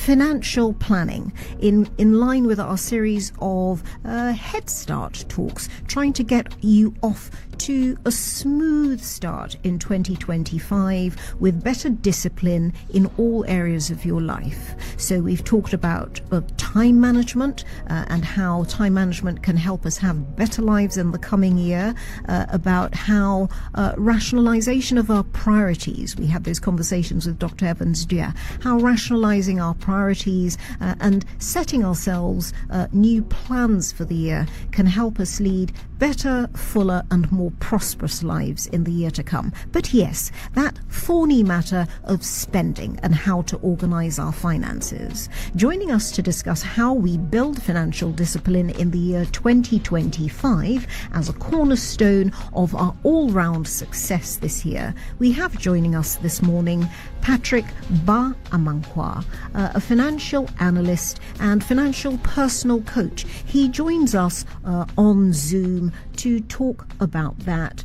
financial planning, in line with our series of Head Start talks, trying to get you off to a smooth start in 2025 with better discipline in all areas of your life. So we've talked about time management and how time management can help us have better lives in the coming year, about how rationalization of our priorities. We had those conversations with Dr. Evans Dia, how rationalizing our priorities and setting ourselves new plans for the year can help us lead better, fuller and more prosperous lives in the year to come. But yes, that thorny matter of spending and how to organize our finances. Joining us to discuss how we build financial discipline in the year 2025 as a cornerstone of our all-round success this year, we have joining us this morning Patrick Baah Abankwa, a financial analyst and financial personal coach. He joins us on Zoom to talk about that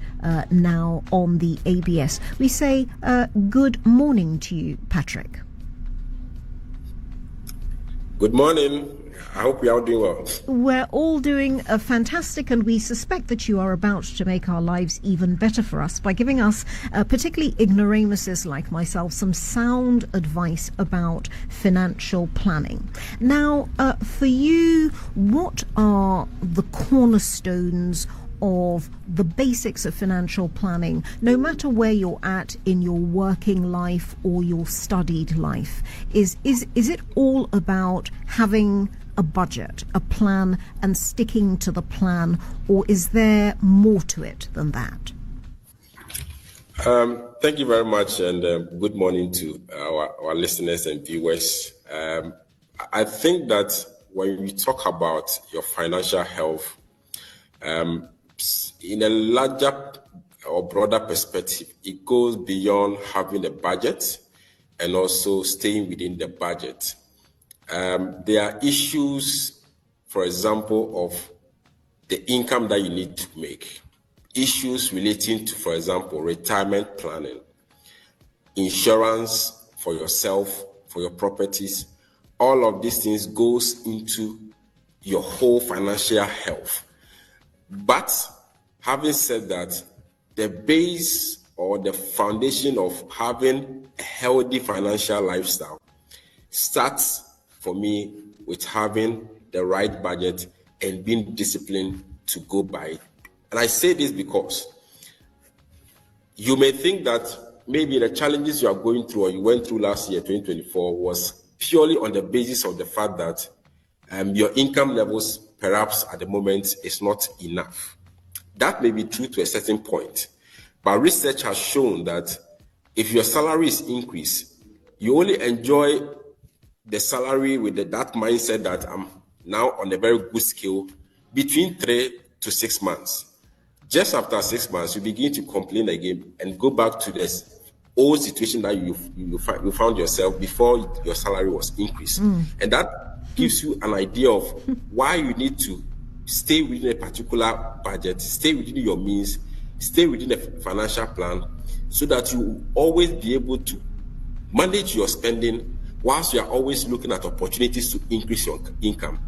now on the ABS. We say good morning to you, Patrick. Good morning. I hope you're all doing well. We're all doing fantastic, and we suspect that you are about to make our lives even better for us by giving us, particularly ignoramuses like myself, some sound advice about financial planning. Now, for you, what are the cornerstones of the basics of financial planning, no matter where you're at in your working life or your studied life? Is it all about having a budget, a plan, and sticking to the plan, or is there more to it than that? Thank you very much, and good morning to our listeners and viewers. I think that when we talk about your financial health, in a larger or broader perspective, it goes beyond having a budget and also staying within the budget. There are issues, for example, of the income that you need to make, issues relating to, for example, retirement planning, insurance for yourself, for your properties. All of these things goes into your whole financial health. But having said that, the base or the foundation of having a healthy financial lifestyle starts for me with having the right budget and being disciplined to go by it. And I say this because you may think that maybe the challenges you are going through or you went through last year, 2024, was purely on the basis of the fact that your income levels perhaps at the moment is not enough. That may be true to a certain point, but research has shown that if your salary is increased, you only enjoy the salary with that mindset that I'm now on a very good scale between 3 to 6 months. Just after 6 months, you begin to complain again and go back to this old situation that you found yourself before your salary was increased. And that gives you an idea of why you need to stay within a particular budget, stay within your means, stay within a financial plan, so that you will always be able to manage your spending whilst you are always looking at opportunities to increase your income.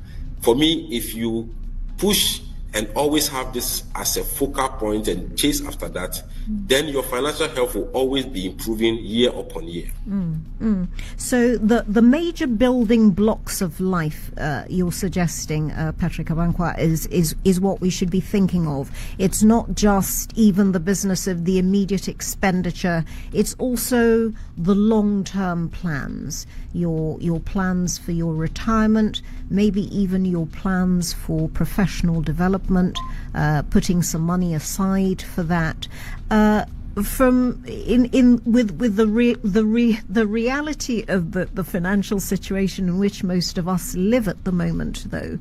For me, if you push and always have this as a focal point and chase after that, then your financial health will always be improving year upon year. So the major building blocks of life you're suggesting, Patrick Abankwa, is what we should be thinking of. It's not just even the business of the immediate expenditure, it's also the long-term plans, your plans for your retirement, maybe even your plans for professional development, putting some money aside for that. With the reality of the financial situation in which most of us live at the moment, though,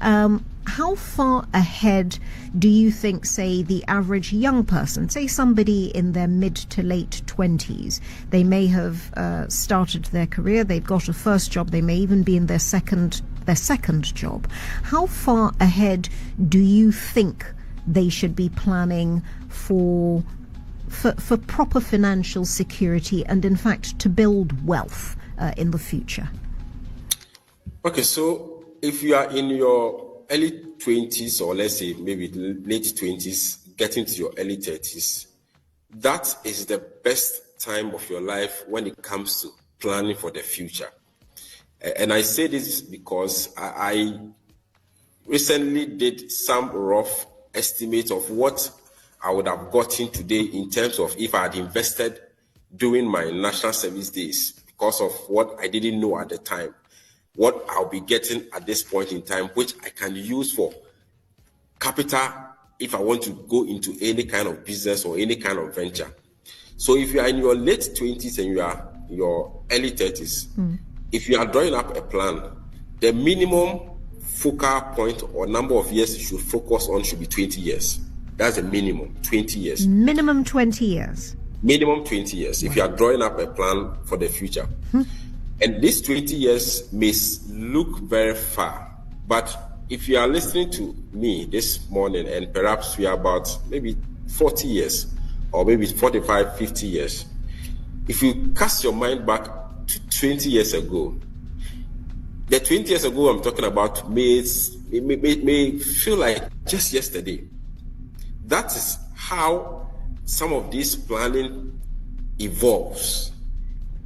how far ahead do you think, say, the average young person, say somebody in their mid to late 20s, they may have started their career, they've got a first job, they may even be in their second job. How far ahead do you think they should be planning for proper financial security and, in fact, to build wealth in the future? Okay, so if you are in your early 20s, or let's say maybe late 20s, getting to your early 30s, that is the best time of your life when it comes to planning for the future. And I say this because I recently did some rough estimate of what I would have gotten today in terms of if I had invested during my national service days, because of what I didn't know at the time, what I'll be getting at this point in time, which I can use for capital if I want to go into any kind of business or any kind of venture. So if you are in your late 20s and you are in your early 30s, if you are drawing up a plan, the minimum focal point or number of years you should focus on should be 20 years. That's the minimum, 20 years. Minimum 20 years. Minimum 20 years, if you are drawing up a plan for the future. And these 20 years may look very far, but if you are listening to me this morning and perhaps we are about maybe 40 years or maybe 45, 50 years, if you cast your mind back to 20 years ago, the 20 years ago I'm talking about may feel like just yesterday. That is how some of this planning evolves.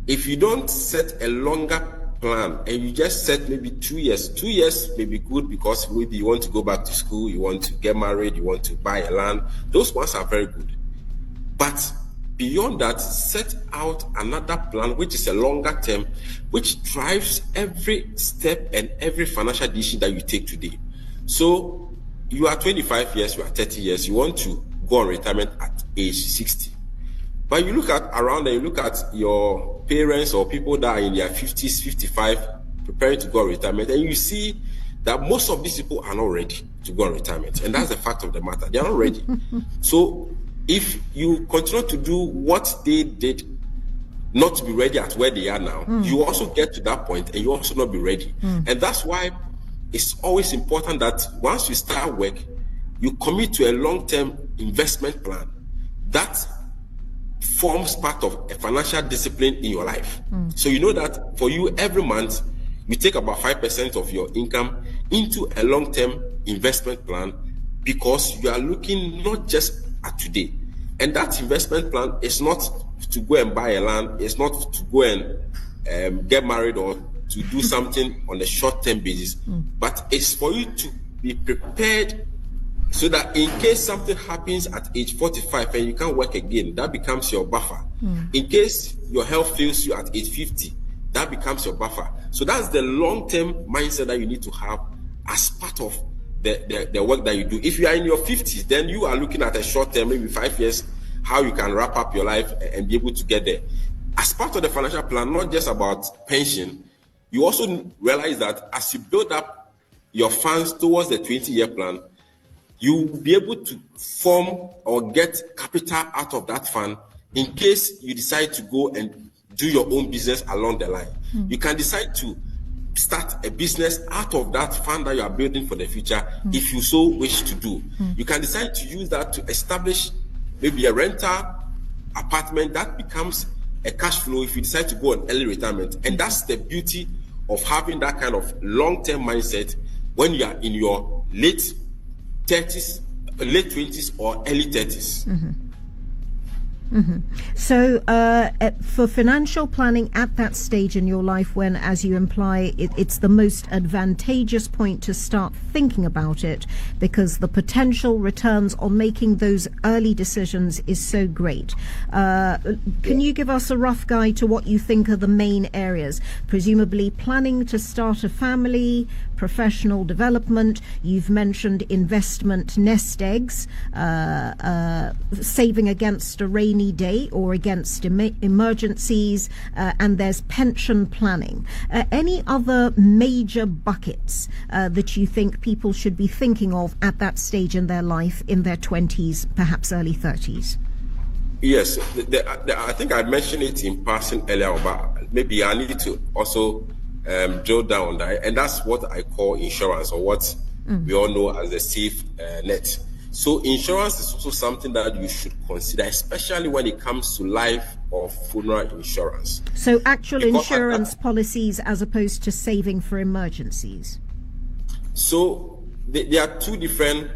If you don't set a longer plan and you just set maybe 2 years may be good because maybe you want to go back to school, you want to get married, you want to buy a land, those ones are very good. But beyond that, set out another plan which is a longer term, which drives every step and every financial decision that you take today. So you are 25 years, you are 30 years, you want to go on retirement at age 60. But you look at around and you look at your parents or people that are in their 50s, 55, preparing to go on retirement, and you see that most of these people are not ready to go on retirement. And that's the fact of the matter. They are not ready. So if you continue to do what they did not to be ready at where they are now, you also get to that point and you also not be ready. And that's why it's always important that once you start work, you commit to a long-term investment plan that forms part of a financial discipline in your life. So you know that for you, every month, you take about 5% of your income into a long-term investment plan because you are looking not just at today. And that investment plan is not to go and buy a land, it's not to go and get married or to do something on a short-term basis, but it's for you to be prepared so that in case something happens at age 45 and you can't work again, that becomes your buffer. In case your health fails you at age 50, that becomes your buffer. So that's the long-term mindset that you need to have as part of the work that you do. If you are in your 50s, then you are looking at a short-term, maybe 5 years, how you can wrap up your life and be able to get there. As part of the financial plan, not just about pension, you also realize that as you build up your funds towards the 20-year plan, you will be able to form or get capital out of that fund in case you decide to go and do your own business along the line. You can decide to start a business out of that fund that you are building for the future if you so wish to do. You can decide to use that to establish maybe a rental apartment that becomes a cash flow if you decide to go on early retirement. And that's the beauty of having that kind of long-term mindset when you are in your late 30s, late 20s or early 30s. So for financial planning at that stage in your life when, as you imply, it's the most advantageous point to start thinking about it because the potential returns on making those early decisions is so great. Can you give us a rough guide to what you think are the main areas? Presumably planning to start a family, professional development, you've mentioned investment nest eggs, saving against a rainy day or against emergencies, and there's pension planning. Any other major buckets that you think people should be thinking of at that stage in their life, in their 20s, perhaps early 30s? Yes, I think I mentioned it in passing earlier, but maybe I need to also drill down on that, and that's what I call insurance, or what we all know as the safe net. So insurance is also something that you should consider, especially when it comes to life of funeral insurance. So actual insurance policies as opposed to saving for emergencies. So there are two different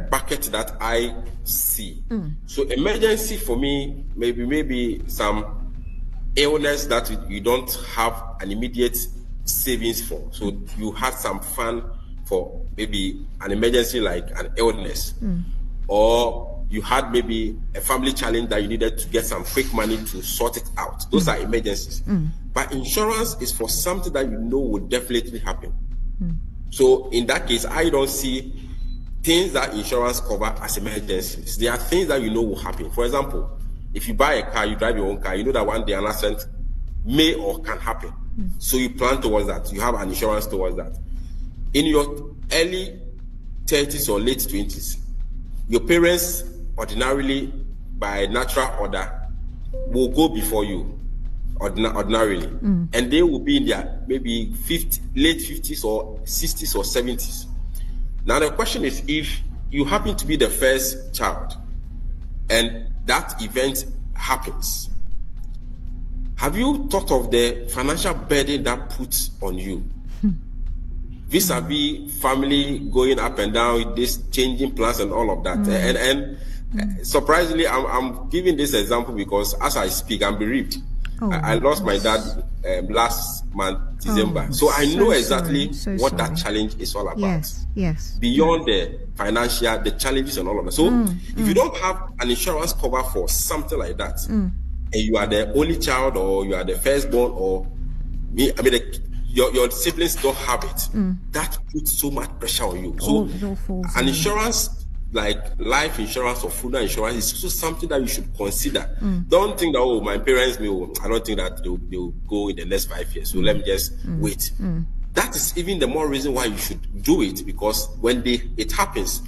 buckets that I see. So emergency for me, maybe some illness that you don't have an immediate savings for. So you had some fund for maybe an emergency like an illness, or you had maybe a family challenge that you needed to get some quick money to sort it out. Those are emergencies. But insurance is for something that you know will definitely happen. So in that case, I don't see things that insurance cover as emergencies. There are things that you know will happen. For example, if you buy a car, you drive your own car, you know that one day an accident may or can happen. So you plan towards that. You have an insurance towards that. In your early 30s or late 20s, your parents ordinarily, by natural order, will go before you ordinarily, and they will be in their maybe late 50s or 60s or 70s. Now the question is, if you happen to be the first child and that event happens, have you thought of the financial burden that puts on you? Vis-a-vis family going up and down, this changing plans and all of that. And surprisingly, I'm giving this example because as I speak, I'm bereaved. I lost my dad last month, December. So I know exactly what that challenge is all about. Yes. Beyond the financial, the challenges and all of that. So if you don't have an insurance cover for something like that, and you are the only child or you are the firstborn, or your siblings don't have it, that puts so much pressure on you. So an insurance like life insurance or funeral insurance is also something that you should consider. Don't think that, oh, my parents will, I don't think that they'll go in the next 5 years, so let me just wait. That is even the more reason why you should do it, because when it happens,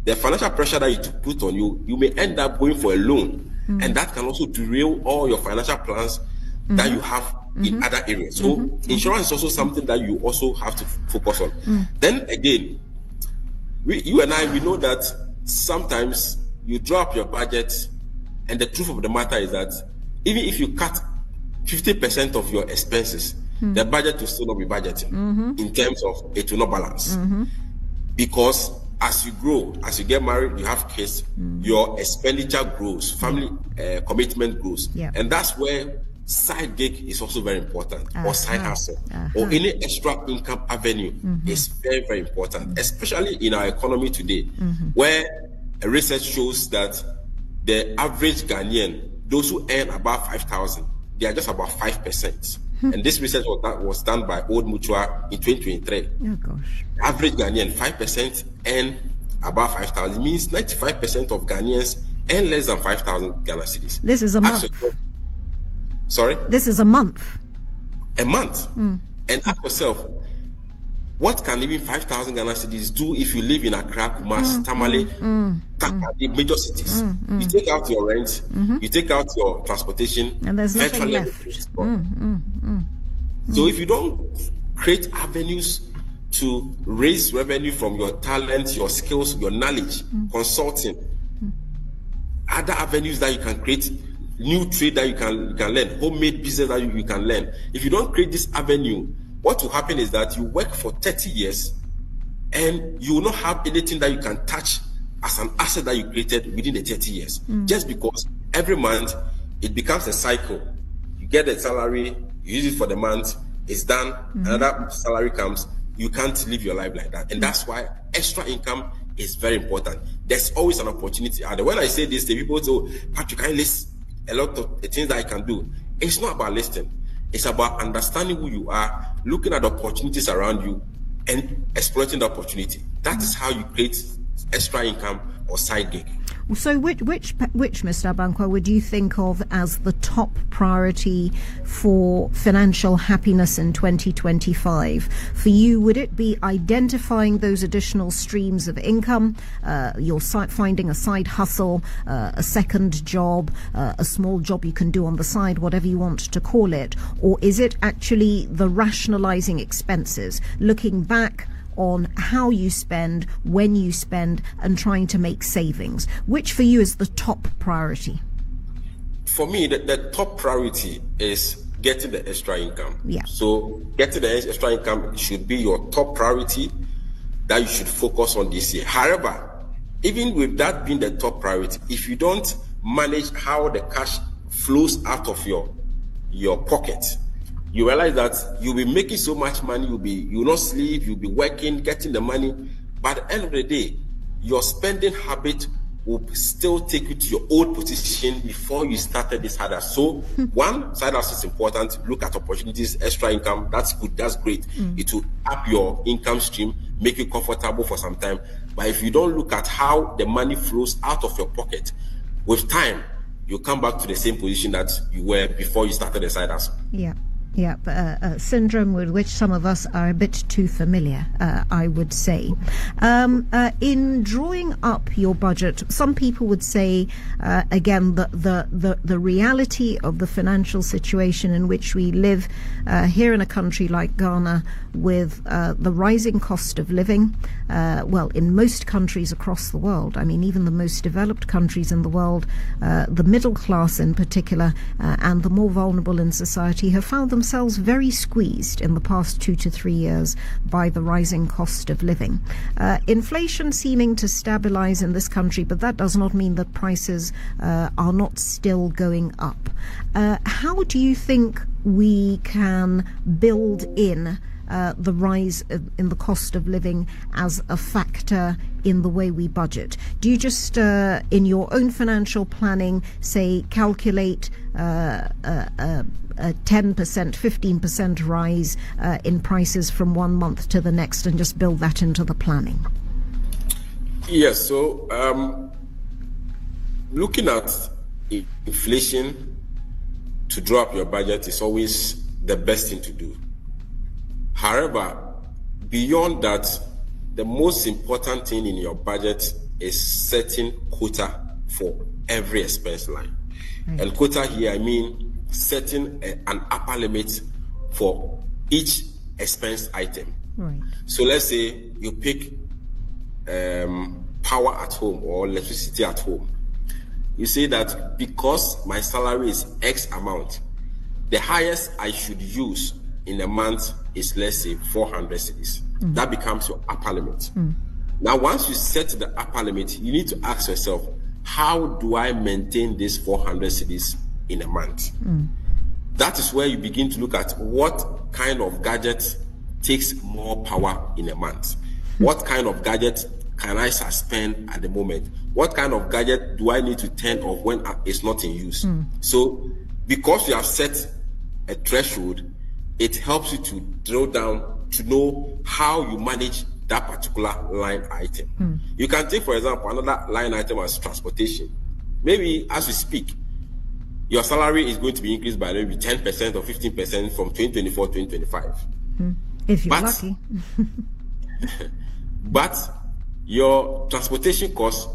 the financial pressure that you put on you, you may end up going for a loan, and that can also derail all your financial plans that you have in other areas. So insurance is also something that you also have to focus on. Then again, you and I, we know that sometimes you draw up your budget, and the truth of the matter is that even if you cut 50% of your expenses, the budget will still not be budgeting in terms of it will not balance. Because as you grow, as you get married, you have kids, your expenditure grows, family commitment grows. And that's where side gig is also very important, or side hustle, or any extra income avenue is very, very important, especially in our economy today, where a research shows that the average Ghanaian, those who earn above 5,000, they are just about 5%. And this research was done by Old Mutual in 2023. Oh gosh. The average Ghanaian, 5% earn above 5,000. It means 95% of Ghanaians earn less than 5,000 Ghana cedis. This is a month. Sorry? This is a month. A month. And ask yourself, what can even 5,000 Ghana cedis do if you live in Accra, Kumasi, Tamale, the major cities? You take out your rent, you take out your transportation, and there's nothing left. So if you don't create avenues to raise revenue from your talent, your skills, your knowledge, consulting, other avenues that you can create, new trade that you can learn, homemade business that you can learn. If you don't create this avenue, what will happen is that you work for 30 years and you will not have anything that you can touch as an asset that you created within the 30 years. Just because every month it becomes a cycle. You get the salary, you use it for the month, it's done, another salary comes. You can't live your life like that. And that's why extra income is very important. There's always an opportunity out there. When I say this, the people say, oh, Patrick, I list a lot of things that I can do. It's not about listing. It's about understanding who you are, looking at the opportunities around you, and exploiting the opportunity. That is how you create extra income or side gig. So which Mr. Abankwa, would you think of as the top priority for financial happiness in 2025? For you, would it be identifying those additional streams of income, finding a side hustle, a second job, a small job you can do on the side, whatever you want to call it? Or is it actually the rationalizing expenses, looking back on how you spend, when you spend, and trying to make savings? Which for you is the top priority? for me, the top priority is getting the extra income. Yeah. So getting the extra income should be your top priority that you should focus on this year. However, even with that being the top priority, if you don't manage how the cash flows out of your pocket, you realize that you'll be making so much money, you'll not sleep, you'll be working, getting the money, but at the end of the day, your spending habit will still take you to your old position before you started this side hustle. So one, side hustle is important. Look at opportunities, extra income. That's good. That's great. It will up your income stream, make you comfortable for some time. But if you don't look at how the money flows out of your pocket, with time, you come back to the same position that you were before you started the side hustle. Yeah. Yeah, syndrome with which some of us are a bit too familiar, I would say. In drawing up your budget, some people would say, again, the reality of the financial situation in which we live here in a country like Ghana, with the rising cost of living, well, in most countries across the world, I mean, even the most developed countries in the world, the middle class in particular, and the more vulnerable in society have found themselves very squeezed in the past 2 to 3 years by the rising cost of living. Inflation seeming to stabilize in this country, but that does not mean that prices are not still going up. How do you think we can build in the rise in the cost of living as a factor in the way we budget? Do you just, in your own financial planning, say, calculate a 10%, 15% rise in prices from one month to the next and just build that into the planning? Yes, so looking at inflation to draw up your budget is always the best thing to do. However, beyond that, the most important thing in your budget is setting quota for every expense line. Right. And quota here, I mean setting an upper limit for each expense item. Right. So let's say you pick power at home or electricity at home. You say that because my salary is X amount, the highest I should use in a month is, let's say, 400 cedis. That becomes your upper limit. Now, once you set the upper limit, you need to ask yourself, how do I maintain this 400 cedis in a month? That is where you begin to look at what kind of gadget takes more power in a month. What kind of gadget can I suspend at the moment? What kind of gadget do I need to turn off when it's not in use? So, because you have set a threshold, it helps you to drill down to know how you manage that particular line item. You can take, for example, another line item as transportation. Maybe as we speak, your salary is going to be increased by maybe 10% or 15% from 2024 to 2025. If you're lucky. But your transportation cost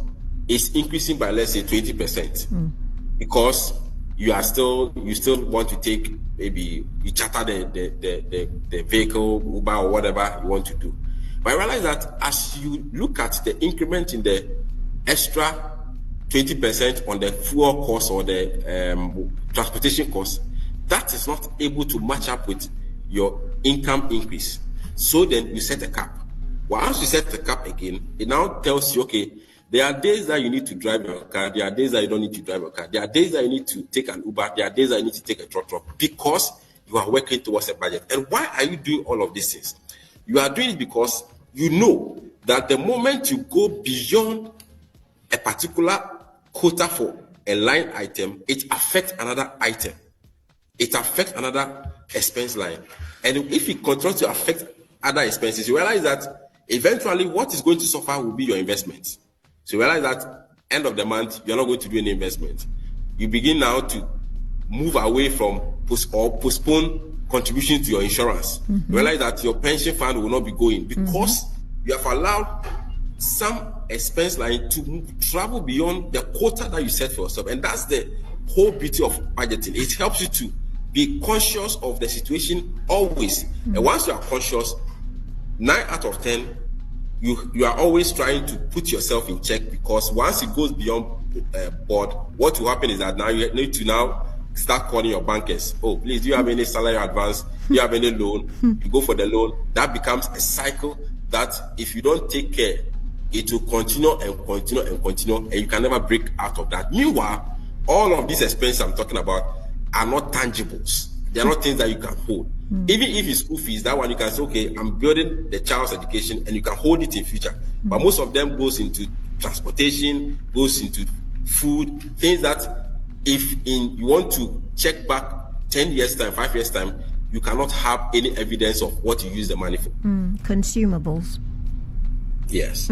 is increasing by, let's say, 20%, because you still want to take, maybe you charter the vehicle, Uber or whatever you want to do. But I realize that as you look at the increment in the extra 20% on the fuel cost or the transportation cost, that is not able to match up with your income increase. So then you set a cap. Once you set the cap again, it now tells you, okay, there are days that you need to drive your car. There are days that you don't need to drive your car. There are days that you need to take an Uber. There are days that you need to take a truck, because you are working towards a budget. And why are you doing all of these things? You are doing it because you know that the moment you go beyond a particular quota for a line item, it affects another item. It affects another expense line. And if it continues to affect other expenses, you realize that eventually what is going to suffer will be your investment. So you realize that end of the month, you're not going to do any investment. You begin now to move away from postpone contributions to your insurance. You realize that your pension fund will not be going because you have allowed some expense line to travel beyond the quota that you set for yourself. And that's the whole beauty of budgeting. It helps you to be conscious of the situation always. And once you are conscious, 9 out of 10, you are always trying to put yourself in check, because once it goes beyond board, what will happen is that now you need to now start calling your bankers. Oh, please, do you have any salary advance? Do you have any loan? You go for the loan. That becomes a cycle that if you don't take care, it will continue and continue and continue, and you can never break out of that. Meanwhile, all of these expenses I'm talking about are not tangibles. They are not things that you can hold. Even if it's school fees, that one you can say, okay, I'm building the child's education, and you can hold it in future. But most of them goes into transportation, goes into food, things that if you want to check back 10 years time, 5 years time, you cannot have any evidence of what you use the money for. Consumables. Yes.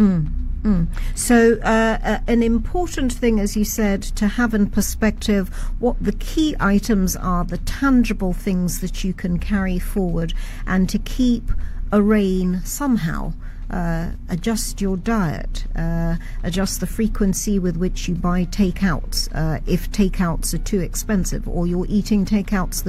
So an important thing, as you said, to have in perspective what the key items are, the tangible things that you can carry forward, and to keep a rein somehow. Adjust your diet, adjust the frequency with which you buy takeouts, if takeouts are too expensive, or you're eating takeouts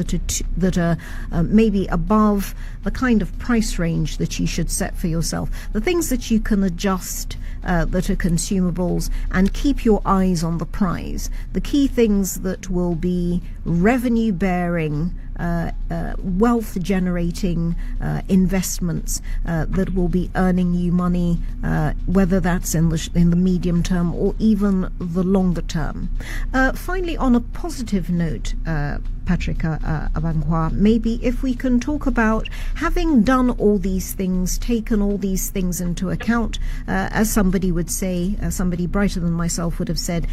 that are maybe above the kind of price range that you should set for yourself. The things that you can adjust that are consumables, and keep your eyes on the prize. The key things that will be revenue bearing, wealth generating investments that will be earning you money, whether that's in the medium term or even the longer term. Finally, on a positive note, Patrick Abankwa, maybe if we can talk about having done all these things, taken all these things into account, as somebody would say, somebody brighter than myself would have said,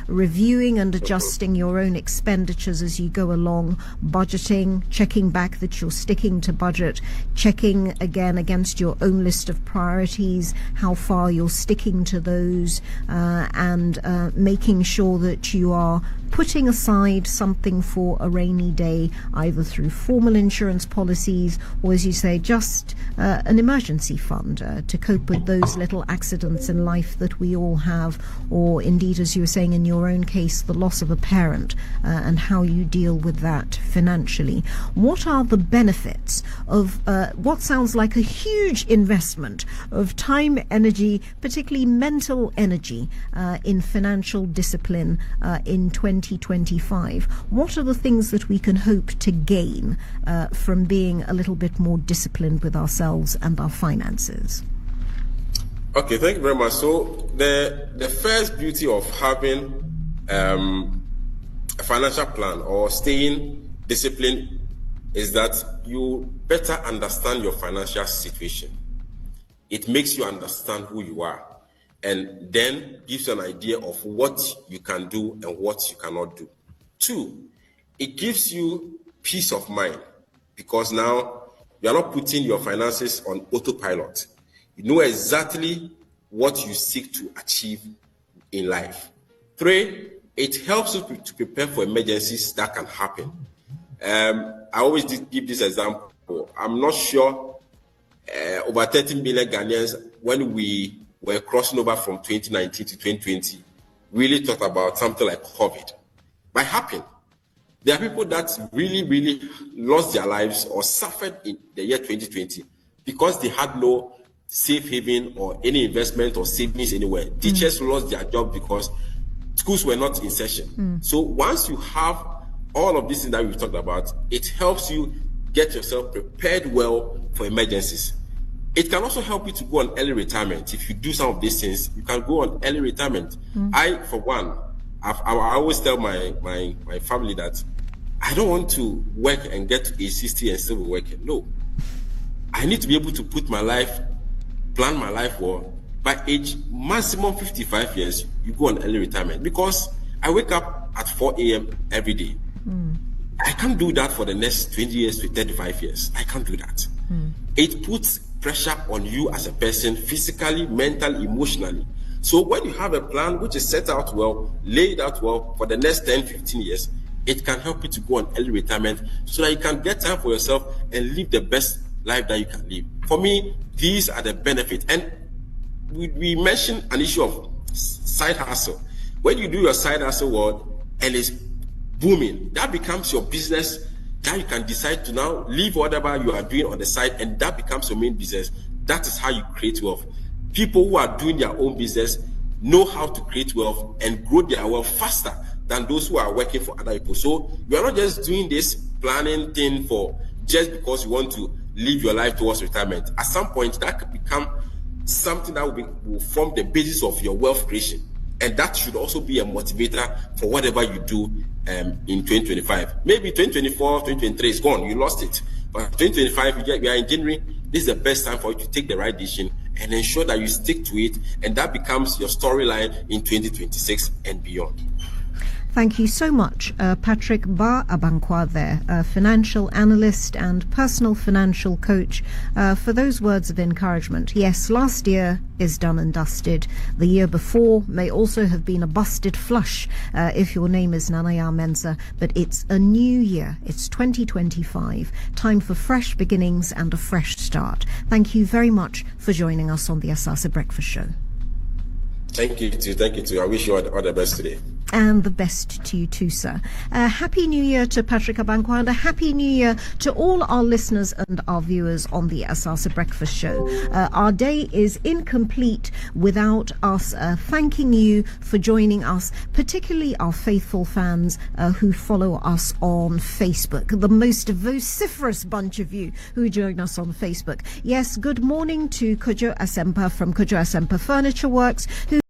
reviewing and adjusting your own expenditures as you go along, budgeting, checking back that you're sticking to budget, checking again against your own list of priorities, how far you're sticking to those, and making sure that you are putting aside something for a rainy day, either through formal insurance policies or, as you say, just an emergency fund to cope with those little accidents in life that we all have, or indeed, as you were saying in your own case, the loss of a parent, and how you deal with that financially. What are the benefits of what sounds like a huge investment of time, energy, particularly mental energy, in financial discipline in 2025? What are the things that we can hope to gain from being a little bit more disciplined with ourselves and our finances? Okay, thank you very much. So the first beauty of having a financial plan or staying disciplined is that you better understand your financial situation. It makes you understand who you are, and then gives you an idea of what you can do and what you cannot do. 2, it gives you peace of mind, because now you are not putting your finances on autopilot. You know exactly what you seek to achieve in life. 3, it helps you to prepare for emergencies that can happen. I always give this example. I'm not sure over 13 million Ghanaians, when we were crossing over from 2019 to 2020, really thought about something like COVID. But it happened. There are people that really, really lost their lives or suffered in the year 2020 because they had no safe haven or any investment or savings anywhere. Teachers lost their job because schools were not in session. So once you have all of these things that we've talked about, it helps you get yourself prepared well for emergencies. It can also help you to go on early retirement. If you do some of these things, you can go on early retirement. I, for one, I always tell my family that I don't want to work and get to age 60 and still be working. No. I need to be able to plan my life well. By age maximum 55 years, you go on early retirement, because I wake up at 4 a.m. every day. I can't do that for the next 20 years to 35 years. I can't do that. It puts pressure on you as a person, physically, mentally, emotionally. So when you have a plan which is set out well, laid out well for the next 10, 15 years, it can help you to go on early retirement so that you can get time for yourself and live the best life that you can live. For me, these are the benefits. And we mentioned an issue of side hustle. When you do your side hustle well and it's booming, that becomes your business. That you can decide to now leave whatever you are doing on the side, and that becomes your main business. That is how you create wealth. People who are doing their own business, know how to create wealth and grow their wealth faster than those who are working for other people. So you are not just doing this planning thing for just because you want to live your life towards retirement. At some point, that could become something that will form the basis of your wealth creation. And that should also be a motivator for whatever you do in 2025. Maybe 2024, 2023 is gone, you lost it. But 2025, we are in January, this is the best time for you to take the right decision and ensure that you stick to it, and that becomes your storyline in 2026 and beyond. Thank you so much, Patrick Baah Abankwa there, a financial analyst and personal financial coach, for those words of encouragement. Yes, last year is done and dusted. The year before may also have been a busted flush if your name is Nanaya Mensah, but it's a new year. It's 2025. Time for fresh beginnings and a fresh start. Thank you very much for joining us on the Asaase Breakfast Show. Thank you too. Thank you too. I wish you all the best today. And the best to you too, sir. Happy New Year to Patrick Abankwa, and a Happy New Year to all our listeners and our viewers on the Asaase Breakfast Show. Our day is incomplete without us thanking you for joining us, particularly our faithful fans who follow us on Facebook. The most vociferous bunch of you who join us on Facebook. Yes, good morning to Kojo Asempa from Kojo Asempa Furniture Works, who